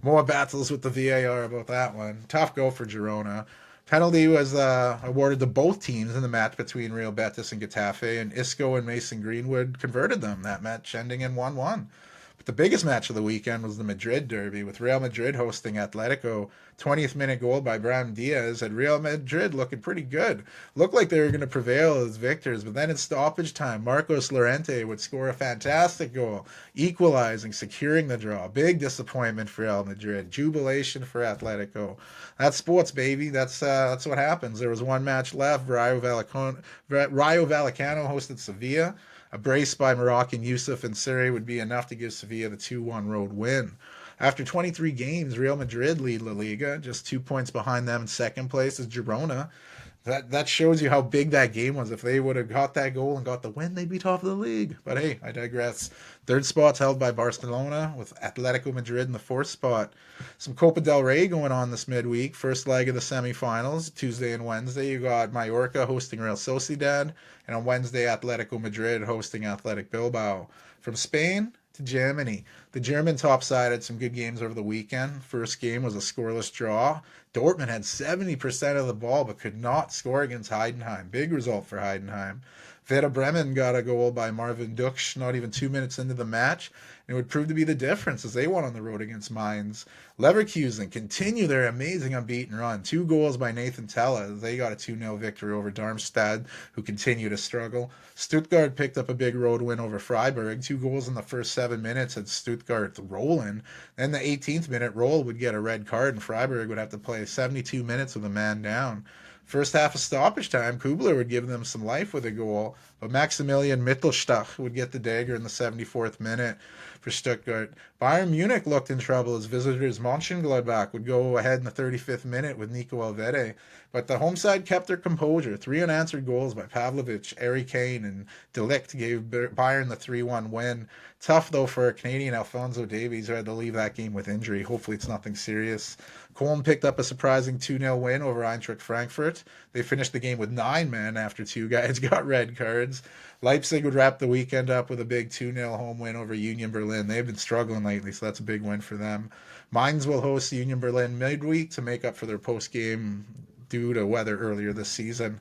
More battles with the VAR about that one. Tough go for Girona. Penalty was awarded to both teams in the match between Real Betis and Getafe, and Isco and Mason Greenwood converted them, that match ending in 1-1. But the biggest match of the weekend was the Madrid derby, with Real Madrid hosting Atletico. 20th minute goal by Brahim Diaz had Real Madrid looking pretty good. Looked like they were going to prevail as victors, but then in stoppage time, Marcos Llorente would score a fantastic goal, equalizing, securing the draw. Big disappointment for Real Madrid. Jubilation for Atletico. That's sports, baby. That's what happens. There was one match left. Rayo Vallecano hosted Sevilla. A brace by Moroccan Youssef and Siri would be enough to give Sevilla the 2-1 road win. After 23 games, Real Madrid lead La Liga, just 2 points behind them in second place is Girona. That shows you how big that game was. If they would have got that goal and got the win, they'd be top of the league. But hey, I digress. Third spot's held by Barcelona, with Atletico Madrid in the fourth spot. Some Copa del Rey going on this midweek. First leg of the semifinals, Tuesday and Wednesday. You got Mallorca hosting Real Sociedad, and on Wednesday, Atletico Madrid hosting Athletic Bilbao. From Spain to Germany. The German top side had some good games over the weekend. First game was a scoreless draw. Dortmund had 70% of the ball but could not score against Heidenheim. Big result for Heidenheim. Werder Bremen got a goal by Marvin Duksch not even 2 minutes into the match, and it would prove to be the difference as they won on the road against Mainz. Leverkusen continue their amazing unbeaten run. 2 goals by Nathan Tella. They got a 2-0 victory over Darmstadt, who continue to struggle. Stuttgart picked up a big road win over Freiburg. 2 goals in the first 7 minutes had Stuttgart rolling. Then the 18th minute Roll would get a red card, and Freiburg would have to play 72 minutes with a man down. First half of stoppage time, Kubler would give them some life with a goal, but Maximilian Mittelstach would get the dagger in the 74th minute for Stuttgart. Bayern Munich looked in trouble as visitors Mönchengladbach would go ahead in the 35th minute with Nico Elvede, but the home side kept their composure. 3 unanswered goals by Pavlovic, Harry Kane, and De Ligt gave Bayern the 3-1 win. Tough, though, for Canadian Alphonso Davies, who had to leave that game with injury. Hopefully it's nothing serious. Cologne picked up a surprising 2-0 win over Eintracht Frankfurt. They finished the game with 9 men after 2 guys got red cards. Leipzig would wrap the weekend up with a big 2-0 home win over Union Berlin. They've been struggling lately, so that's a big win for them. Mainz will host Union Berlin midweek to make up for their post-game due to weather earlier this season.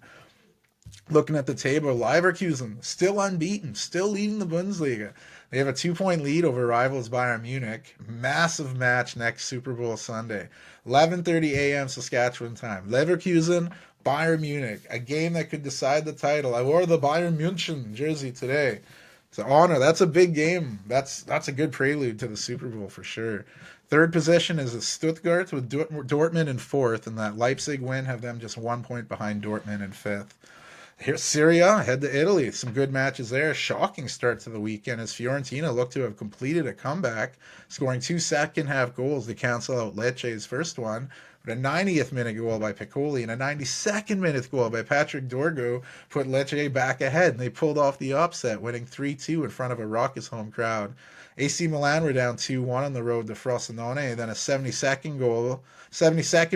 Looking at the table, Leverkusen still unbeaten, still leading the Bundesliga. They have a 2-point lead over rivals Bayern Munich. Massive match next Super Bowl Sunday, 11:30 a.m. Saskatchewan time. Leverkusen, Bayern Munich, a game that could decide the title. I wore the Bayern München jersey today. It's an honor. That's a big game. That's a good prelude to the Super Bowl for sure. Third position is Stuttgart with Dortmund in fourth, and that Leipzig win have them just 1 point behind Dortmund in fifth. Here's Syria, head to Italy. Some good matches there. Shocking start to the weekend as Fiorentina looked to have completed a comeback, scoring 2 second-half goals to cancel out Lecce's first one. But a 90th minute goal by Piccoli and a 92nd minute goal by Patrick Dorgo put Lecce back ahead, and they pulled off the upset, winning 3-2 in front of a raucous home crowd. AC Milan were down 2-1 on the road to Frosinone, and then a 72nd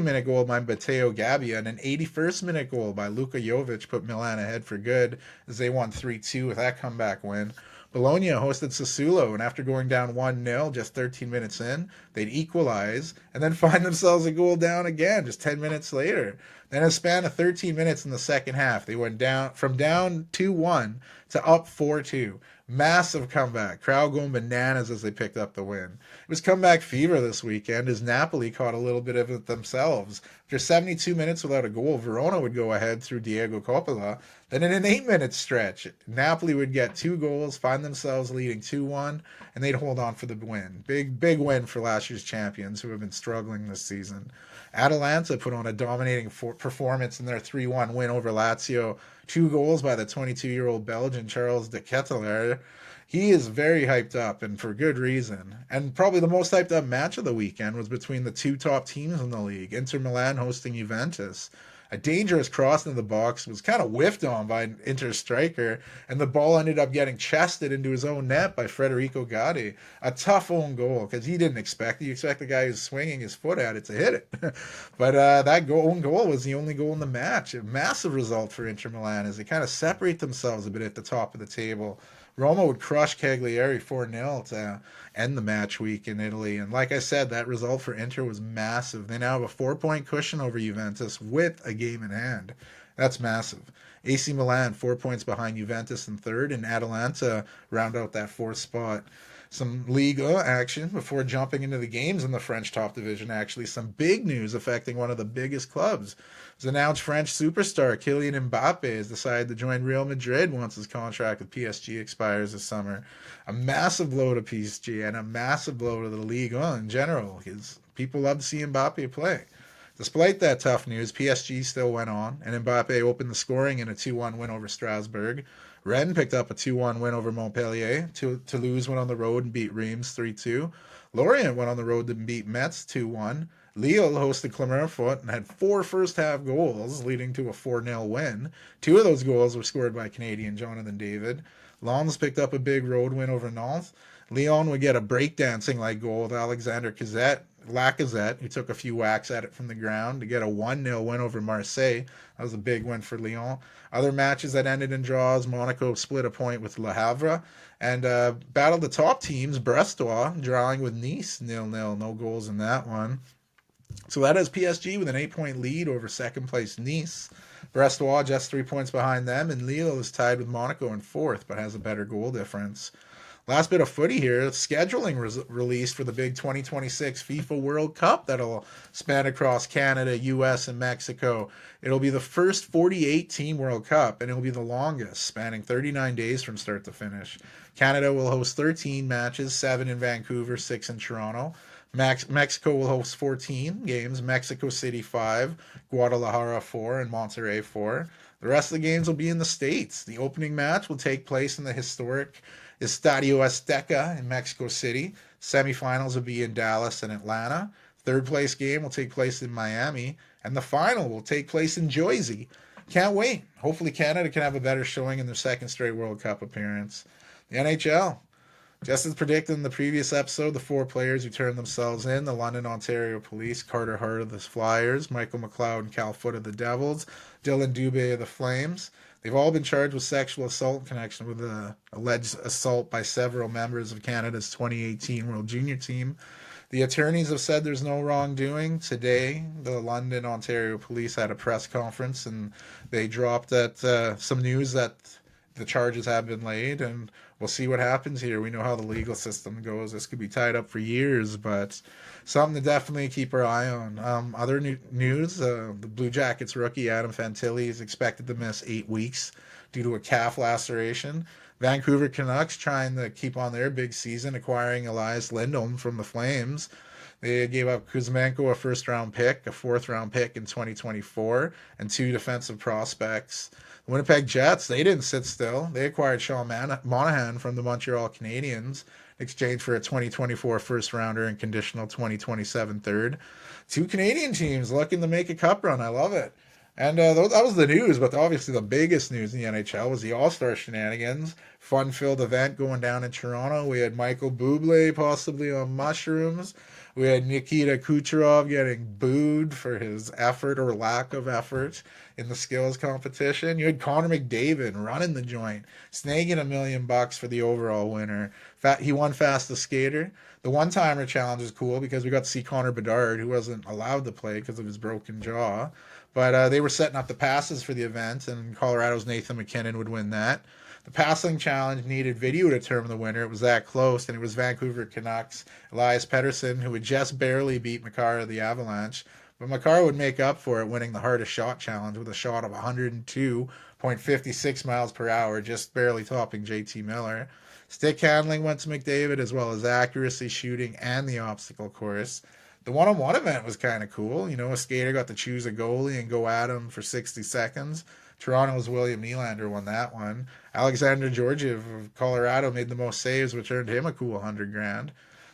minute goal by Matteo Gabbia and an 81st minute goal by Luka Jovic put Milan ahead for good as they won 3-2 with that comeback win. Bologna hosted Sassuolo, and after going down 1-0 just 13 minutes in, they'd equalize and then find themselves a goal down again just 10 minutes later. Then a span of 13 minutes in the second half, they went down 2-1 to up 4-2. Massive comeback. Crowd going bananas as they picked up the win. It was comeback fever this weekend as Napoli caught a little bit of it themselves. After 72 minutes without a goal, Verona would go ahead through Diego Coppola. Then in an 8-minute stretch, Napoli would get 2 goals, find themselves leading 2-1, and they'd hold on for the win. Big win for last year's champions who have been struggling this season. Atalanta put on a dominating performance in their 3-1 win over Lazio. 2 goals by the 22-year-old Belgian Charles de Ketelaere. He is very hyped up, and for good reason. And probably the most hyped up match of the weekend was between the 2 top teams in the league, Inter Milan hosting Juventus. A dangerous cross into the box was kind of whiffed on by an Inter striker, and the ball ended up getting chested into his own net by Federico Gatti. A tough own goal, because he didn't expect it. You expect the guy who's swinging his foot at it to hit it. But that own goal was the only goal in the match. A massive result for Inter Milan as they kind of separate themselves a bit at the top of the table. Roma would crush Cagliari 4-0 to end the match week in Italy. And like I said, that result for Inter was massive. They now have a 4-point cushion over Juventus with a game in hand. That's massive. AC Milan, 4 points behind Juventus in third, and Atalanta round out that 4th spot. Some Liga action before jumping into the games in the French top division. Actually, some big news affecting one of the biggest clubs. As announced, French superstar Kylian Mbappe has decided to join Real Madrid once his contract with PSG expires this summer. A massive blow to PSG and a massive blow to the Liga in general, because people love to see Mbappe play. Despite that tough news, PSG still went on, and Mbappe opened the scoring in a 2-1 win over Strasbourg. Rennes picked up a 2-1 win over Montpellier. Toulouse went on the road and beat Reims 3-2. Lorient went on the road and beat Metz 2-1. Lille hosted Clermont and had 4 first-half goals, leading to a 4-0 win. 2 of those goals were scored by Canadian Jonathan David. Lens picked up a big road win over Nantes. Lyon would get a breakdancing-like goal with Alexander Lacazette, who took a few whacks at it from the ground to get a 1-0 win over Marseille. That was a big win for Lyon. Other matches that ended in draws, Monaco split a point with Le Havre, and battled the top teams, Brestois drawing with Nice 0-0, no goals in that one. So that has PSG with an 8-point lead over second place Nice. Brestois just 3 points behind them, and Lille is tied with Monaco in fourth, but has a better goal difference. Last bit of footy here. Scheduling released for the big 2026 FIFA World Cup that'll span across Canada, US, and Mexico. It'll be the first 48 team World Cup, and it'll be the longest, spanning 39 days from start to finish. Canada will host 13 matches, 7 in Vancouver, 6 in Toronto. Mexico will host 14 games, Mexico City 5, Guadalajara 4, and Monterrey 4. The rest of the games will be in the States. The opening match will take place in the historic Estadio Azteca in Mexico City. Semifinals will be in Dallas and Atlanta. Third place game will take place in Miami. And the final will take place in Jersey. Can't wait. Hopefully Canada can have a better showing in their second straight World Cup appearance. The NHL. Just as predicted in the previous episode, the 4 players who turned themselves in, the London, Ontario Police, Carter Hart of the Flyers, Michael McLeod and Cal Foote of the Devils, Dylan Dubé of the Flames. They've all been charged with sexual assault in connection with the alleged assault by several members of Canada's 2018 World Junior team. The attorneys have said there's no wrongdoing. Today, the London, Ontario Police had a press conference and they dropped some news that the charges have been laid, and we'll see what happens here. We know how the legal system goes. This could be tied up for years, but something to definitely keep our eye on. Other news, the Blue Jackets rookie Adam Fantilli is expected to miss 8 weeks due to a calf laceration. Vancouver Canucks trying to keep on their big season, acquiring Elias Lindholm from the Flames. They gave up Kuzmenko, a first-round pick, a fourth-round pick in 2024, and 2 defensive prospects. The Winnipeg Jets, they didn't sit still. They acquired Sean Monahan from the Montreal Canadiens in exchange for a 2024 first-rounder and conditional 2027 third. 2 Canadian teams looking to make a cup run. I love it. And that was the news, but obviously the biggest news in the NHL was the All Star shenanigans. Fun-filled event going down in Toronto. We had Michael Bublé possibly on mushrooms. We had Nikita Kucherov getting booed for his effort or lack of effort in the skills competition. You had Connor McDavid running the joint, snagging $1 million for the overall winner. He won fastest skater. The one-timer challenge is cool because we got to see Connor Bedard, who wasn't allowed to play because of his broken jaw. But they were setting up the passes for the event, and Colorado's Nathan McKinnon would win that. The passing challenge needed video to determine the winner. It was that close, and it was Vancouver Canucks' Elias Pettersson, who had just barely beat Makar of the Avalanche. But Makar would make up for it, winning the hardest shot challenge with a shot of 102.56 miles per hour, just barely topping JT Miller. Stick handling went to McDavid, as well as accuracy, shooting, and the obstacle course. The one-on-one event was kind of cool. You know, a skater got to choose a goalie and go at him for 60 seconds. Toronto's William Nylander won that one. Alexander Georgiev of Colorado made the most saves, which earned him a cool $100,000.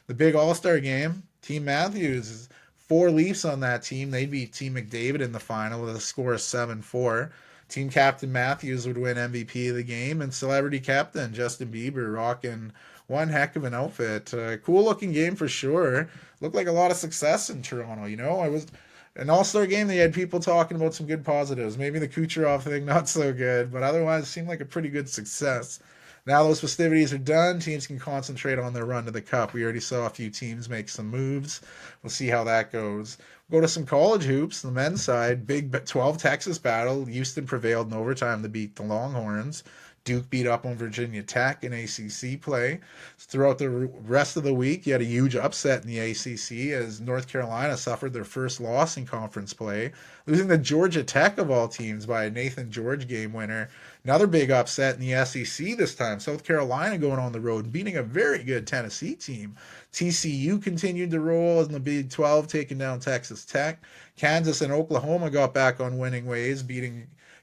The big All-Star game, Team Matthews, 4 Leafs on that team. They beat Team McDavid in the final with a score of 7-4. Team captain Matthews would win MVP of the game, and celebrity captain Justin Bieber rocking one heck of an outfit. Cool looking game for sure. Looked like a lot of success in Toronto. You know, I was an All-Star game. They had people talking about some good positives. Maybe the Kucherov thing not so good, but otherwise it seemed like a pretty good success. Now those festivities are done. Teams can concentrate on their run to the Cup. We already saw a few teams make some moves. We'll see how that goes. We'll go to some college hoops. The men's side, Big 12 Texas battle. Houston prevailed in overtime to beat the Longhorns. Duke beat up on Virginia Tech in ACC play. Throughout the rest of the week, you had a huge upset in the ACC as North Carolina suffered their first loss in conference play, losing to Georgia Tech of all teams by a Nathan George game winner. Another big upset in the SEC this time. South Carolina going on the road and beating a very good Tennessee team. TCU continued to roll in the Big 12, taking down Texas Tech. Kansas and Oklahoma got back on winning ways,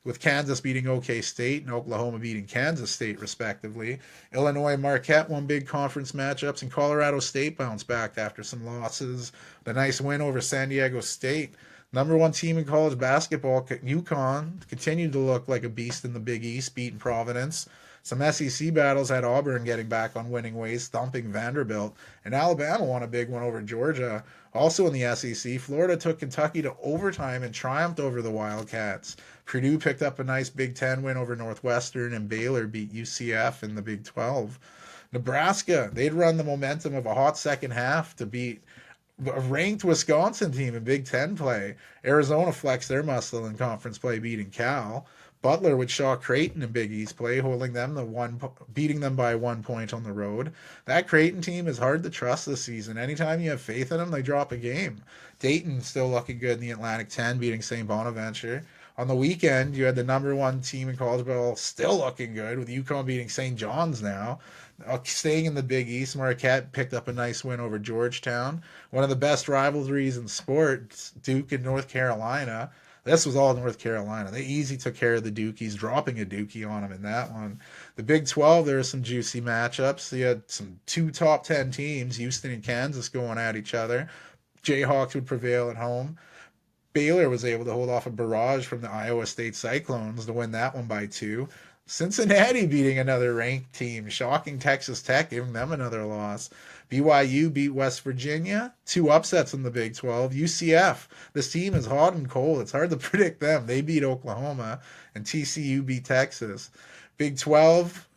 with Kansas beating OK State and Oklahoma beating Kansas State, respectively. Illinois and Marquette won big conference matchups, and Colorado State bounced back after some losses. The nice win over San Diego State. Number 1 team in college basketball, UConn, continued to look like a beast in the Big East, beating Providence. Some SEC battles had Auburn getting back on winning ways, thumping Vanderbilt. And Alabama won a big one over Georgia. Also in the SEC, Florida took Kentucky to overtime and triumphed over the Wildcats. Purdue picked up a nice Big Ten win over Northwestern, and Baylor beat UCF in the Big 12. Nebraska, they'd run the momentum of a hot second half to beat a ranked Wisconsin team in Big Ten play. Arizona flexed their muscle in conference play, beating Cal. Butler would shock Creighton in Big East play, beating them by 1 point on the road. That Creighton team is hard to trust this season. Anytime you have faith in them, they drop a game. Dayton still looking good in the Atlantic 10, beating St. Bonaventure. On the weekend, you had the number one team in college ball still looking good, with UConn beating St. John's now. Staying in the Big East, Marquette picked up a nice win over Georgetown. One of the best rivalries in sports, Duke and North Carolina. This was all North Carolina. They easy took care of the Dukies, dropping a Dookie on them in that one. The Big 12, there were some juicy matchups. You had some two top 10 teams, Houston and Kansas, going at each other. Jayhawks would prevail at home. Baylor was able to hold off a barrage from the Iowa State Cyclones to win that one by 2. Cincinnati beating another ranked team, shocking Texas Tech, giving them another loss. BYU beat West Virginia. 2 upsets in the Big 12. UCF, this team is hot and cold. It's hard to predict them. They beat Oklahoma, and TCU beat Texas. Big 12,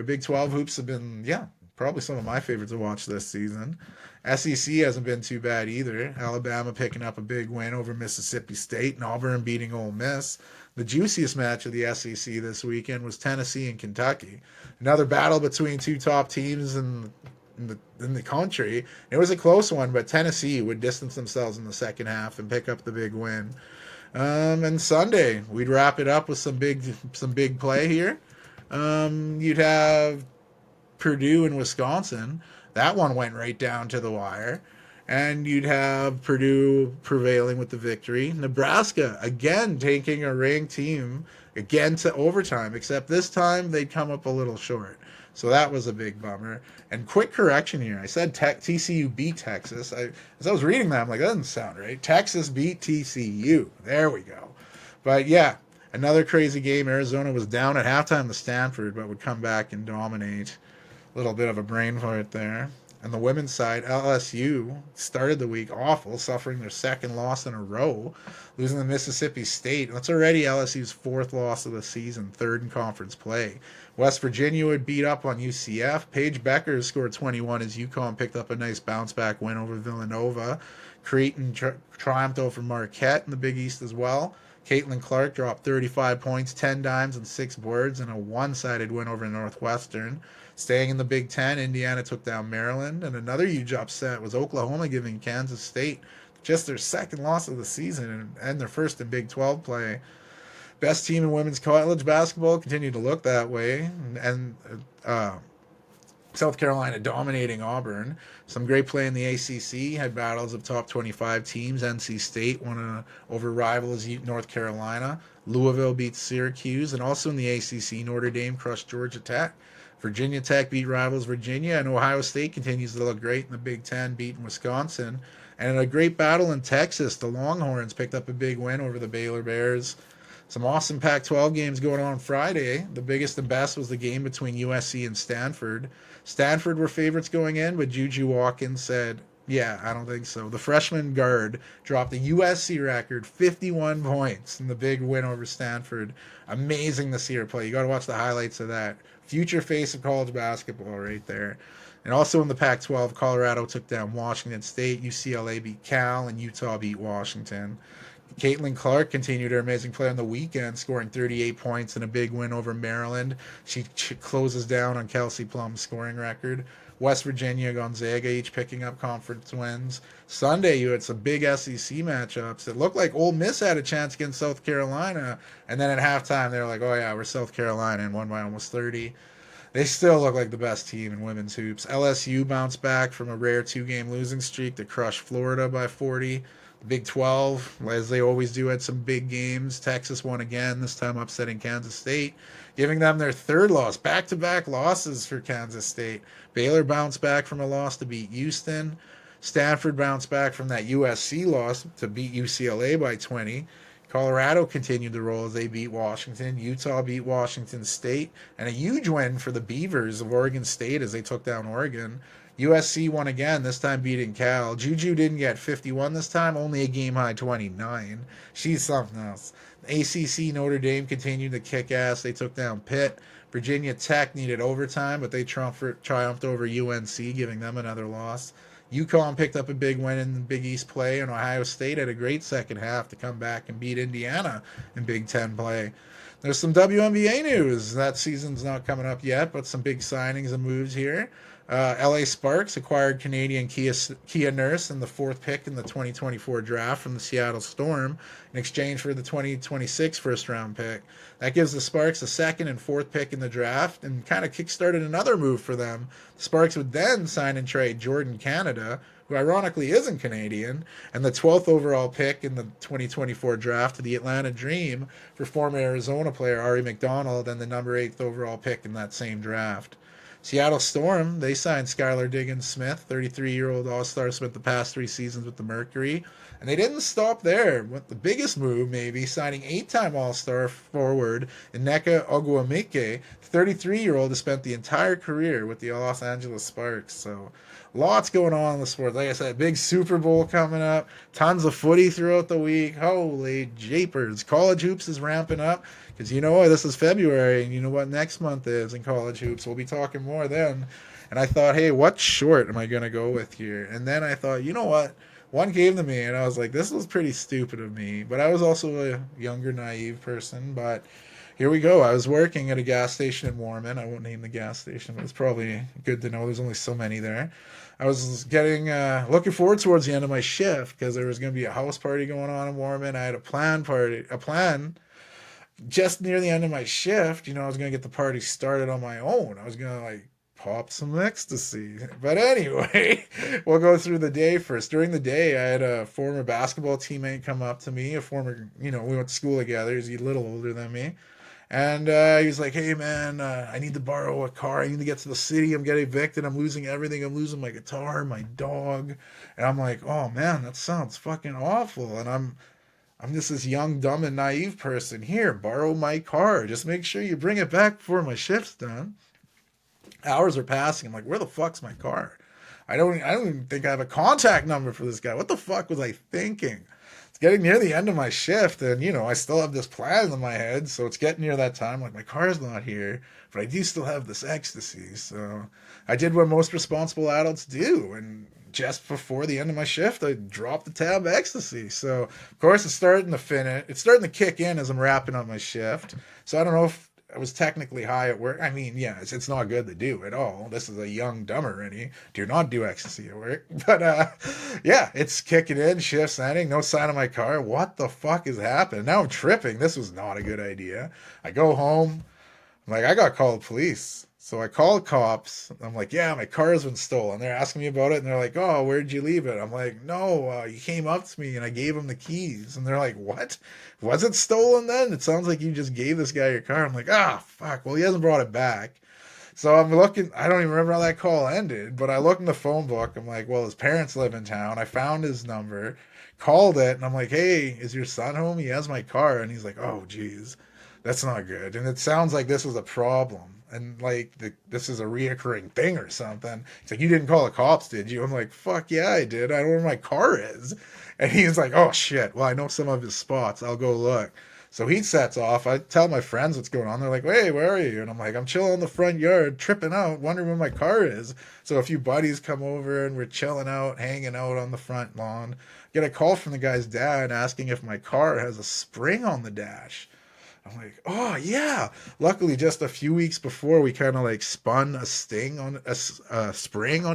Big 12 hoops have been, probably some of my favorites to watch this season. SEC hasn't been too bad either. Alabama picking up a big win over Mississippi State, and Auburn beating Ole Miss. The juiciest match of the SEC this weekend was Tennessee and Kentucky. Another battle between two top teams in the country. It was a close one, but Tennessee would distance themselves in the second half and pick up the big win. And Sunday, we'd wrap it up with some big play here. You'd have Purdue and Wisconsin. That one went right down to the wire. And you'd have Purdue prevailing with the victory. Nebraska, again, taking a ranked team, again to overtime, except this time they'd come up a little short. So that was a big bummer. And quick correction here. I said TCU beat Texas. As I was reading that, I'm like, that doesn't sound right. Texas beat TCU. There we go. But yeah, another crazy game. Arizona was down at halftime to Stanford, but would come back and dominate. A little bit of a brain fart there. On the women's side, LSU started the week awful, suffering their second loss in a row, losing to Mississippi State. That's already LSU's 4th loss of the season, 3rd in conference play. West Virginia would beat up on UCF. Paige Becker scored 21 as UConn picked up a nice bounce-back win over Villanova. Creighton triumphed over Marquette in the Big East as well. Caitlin Clark dropped 35 points, 10 dimes, and 6 boards in a one-sided win over Northwestern. Staying in the Big Ten, Indiana took down Maryland, and another huge upset was Oklahoma giving Kansas State just their second loss of the season and their first in Big 12 play. Best team in women's college basketball continued to look that way, and South Carolina dominating Auburn. Some great play in the ACC, had battles of top 25 teams. NC State won over rivals North Carolina. Louisville beat Syracuse, and also in the ACC, Notre Dame crushed Georgia Tech. Virginia Tech beat rivals Virginia, and Ohio State continues to look great in the Big Ten, beating Wisconsin. And in a great battle in Texas, the Longhorns picked up a big win over the Baylor Bears. Some awesome Pac-12 games going on Friday. The biggest and best was the game between USC and Stanford. Stanford were favorites going in, but Juju Watkins said, yeah, I don't think so. The freshman guard dropped the USC record, 51 points, in the big win over Stanford. Amazing to see her play. You got to watch the highlights of that. Future face of college basketball right there. And also in the Pac-12, Colorado took down Washington State, UCLA beat Cal, and Utah beat Washington. Caitlin Clark continued her amazing play on the weekend, scoring 38 points in a big win over Maryland. She closes down on Kelsey Plum's scoring record. West Virginia, Gonzaga each picking up conference wins. Sunday, you had some big SEC matchups. It looked like Ole Miss had a chance against South Carolina, and then at halftime, they were like, oh yeah, we're South Carolina, and won by almost 30. They still look like the best team in women's hoops. LSU bounced back from a rare 2-game losing streak to crush Florida by 40. The Big 12, as they always do, had some big games. Texas won again, this time upsetting Kansas State, giving them their 3rd loss. Back-to-back losses for Kansas State. Baylor bounced back from a loss to beat Houston. Stanford bounced back from that USC loss to beat UCLA by 20. Colorado continued the roll as they beat Washington. Utah beat Washington State. And a huge win for the Beavers of Oregon State as they took down Oregon. USC won again, this time beating Cal. Juju didn't get 51 this time, only a game-high 29. She's something else. ACC Notre Dame continued to kick ass. They took down Pitt. Virginia Tech needed overtime, but they triumphed over UNC, giving them another loss. UConn picked up a big win in the Big East play, and Ohio State had a great second half to come back and beat Indiana in Big Ten play. There's some WNBA news. That season's not coming up yet, but some big signings and moves here. LA Sparks acquired Canadian Kia Nurse in the fourth pick in the 2024 draft from the Seattle Storm in exchange for the 2026 first round pick. That gives the Sparks a second and fourth pick in the draft and kind of kickstarted another move for them. The Sparks would then sign and trade Jordan Canada, who ironically isn't Canadian, and the 12th overall pick in the 2024 draft to the Atlanta Dream for former Arizona player Ari McDonald and the number 8th overall pick in that same draft. Seattle Storm, they signed Skylar Diggins-Smith, 33-year-old All-Star, spent the past 3 seasons with the Mercury. And they didn't stop there. With the biggest move, maybe, signing 8-time All-Star forward Nneka Ogwumike, 33-year-old who spent the entire career with the Los Angeles Sparks. So lots going on in the sport. Like I said, big Super Bowl coming up. Tons of footy throughout the week. Holy japers. College hoops is ramping up. Because you know what, this is February, and you know what next month is in college hoops. We'll be talking more then. And I thought, hey, what short am I going to go with here? And then I thought, you know what? One came to me, and I was like, this was pretty stupid of me. But I was also a younger, naive person. But here we go. I was working at a gas station in Warman. I won't name the gas station, but it's probably good to know. There's only so many there. I was getting looking forward towards the end of my shift because there was going to be a house party going on in Warman. I had a plan just near the end of my shift. I was going to get the party started on my own. I was going to pop some ecstasy. But anyway, we'll go through the day first. During the day, I had a former basketball teammate come up to me, a former, we went to school together. He's a little older than me. And he was like, hey, man, I need to borrow a car. I need to get to the city. I'm getting evicted. I'm losing everything. I'm losing my guitar, my dog. And I'm like, oh, man, that sounds fucking awful. And I'm just this young, dumb, and naive person. Here, borrow my car. Just make sure you bring it back before my shift's done. Hours are passing. I'm like, where the fuck's my car? I don't even think I have a contact number for this guy. What the fuck was I thinking? It's getting near the end of my shift, and I still have this plan in my head. So it's getting near that time. Like, my car's not here, but I do still have this ecstasy. So I did what most responsible adults do, and just before the end of my shift, I dropped the tab ecstasy. So of course it's starting to kick in as I'm wrapping up my shift. So I don't know if I was technically high at work. I mean, yeah, it's not good to do at all. This is a young dumber already. Do not do ecstasy at work. But yeah, it's kicking in, shift's ending, no sign of my car. What the fuck is happening? Now I'm tripping. This was not a good idea. I go home. I'm like, I got called police. So I called cops. I'm like, yeah, my car has been stolen. They're asking me about it, and they're like, oh, where'd you leave it? I'm like, no, you came up to me, and I gave them the keys. And they're like, what? Was it stolen then? It sounds like you just gave this guy your car. I'm like, fuck. Well, he hasn't brought it back. So I'm looking. I don't even remember how that call ended, but I looked in the phone book. I'm like, well, his parents live in town. I found his number, called it, and I'm like, hey, is your son home? He has my car. And he's like, oh, geez, that's not good. And it sounds like this was a problem. And this is a reoccurring thing or something. He's like, you didn't call the cops, did you? I'm like, fuck yeah, I did. I don't know where my car is. And he's like, oh shit. Well, I know some of his spots. I'll go look. So he sets off. I tell my friends what's going on. They're like, hey, where are you? And I'm like, I'm chilling in the front yard, tripping out, wondering where my car is. So a few buddies come over and we're chilling out, hanging out on the front lawn. Get a call from the guy's dad asking if my car has a spring on the dash. I'm like, oh yeah. Luckily, just a few weeks before, we kind of spun a spring onto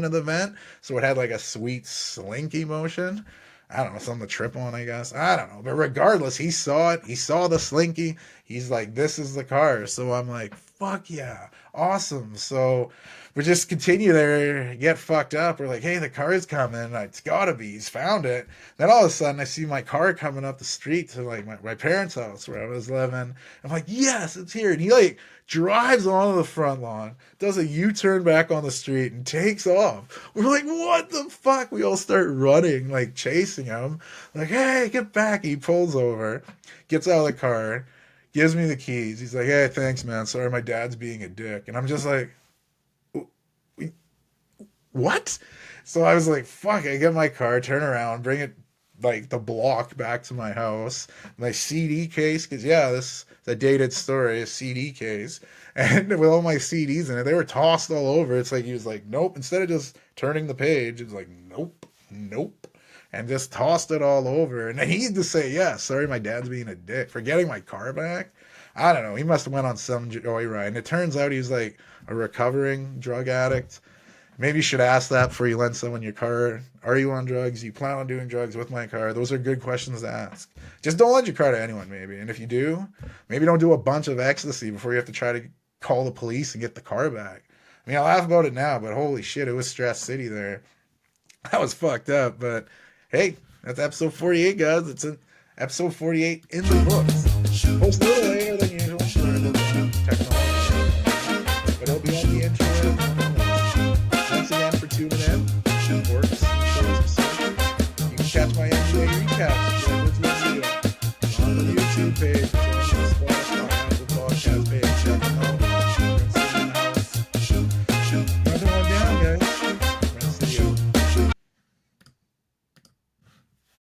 the vent, so it had a sweet slinky motion. I don't know, something to trip on, I guess. I don't know, but regardless, he saw it. He saw the slinky. He's like, this is the car. So I'm like, fuck yeah, awesome. So we just continue there, get fucked up. We're like, hey, the car's coming. It's gotta be. He's found it. Then all of a sudden, I see my car coming up the street to my parents' house where I was living. I'm like, yes, it's here. And he drives onto the front lawn, does a U-turn back on the street, and takes off. We're like, what the fuck? We all start running, chasing him. Like, hey, get back. He pulls over, gets out of the car, gives me the keys. He's like, hey, thanks, man. Sorry, my dad's being a dick. And I'm just like, what? So I was like, fuck, I get my car, turn around, bring it like the block back to my house, my CD case, because yeah, this is a dated story, a CD case, and with all my CDs in it, they were tossed all over. It's like he was like, nope. Instead of just turning the page, it was like, nope, nope, and just tossed it all over. And then he had to say, yeah, sorry, my dad's being a dick for getting my car back. I don't know. He must have went on some joyride, and it turns out he's like a recovering drug addict. Maybe you should ask that before you lend someone your car. Are you on drugs? You plan on doing drugs with my car? Those are good questions to ask. Just don't lend your car to anyone, maybe. And if you do, maybe don't do a bunch of ecstasy before you have to try to call the police and get the car back. I mean, I laugh about it now, but holy shit, it was Stress City there. That was fucked up. But hey, that's episode 48, guys. It's an episode 48 in the books. Post a little later than usual for the technology. But it'll be on the intro. Thanks again for tuning in. It works. You can catch my NBA recaps on the YouTube page.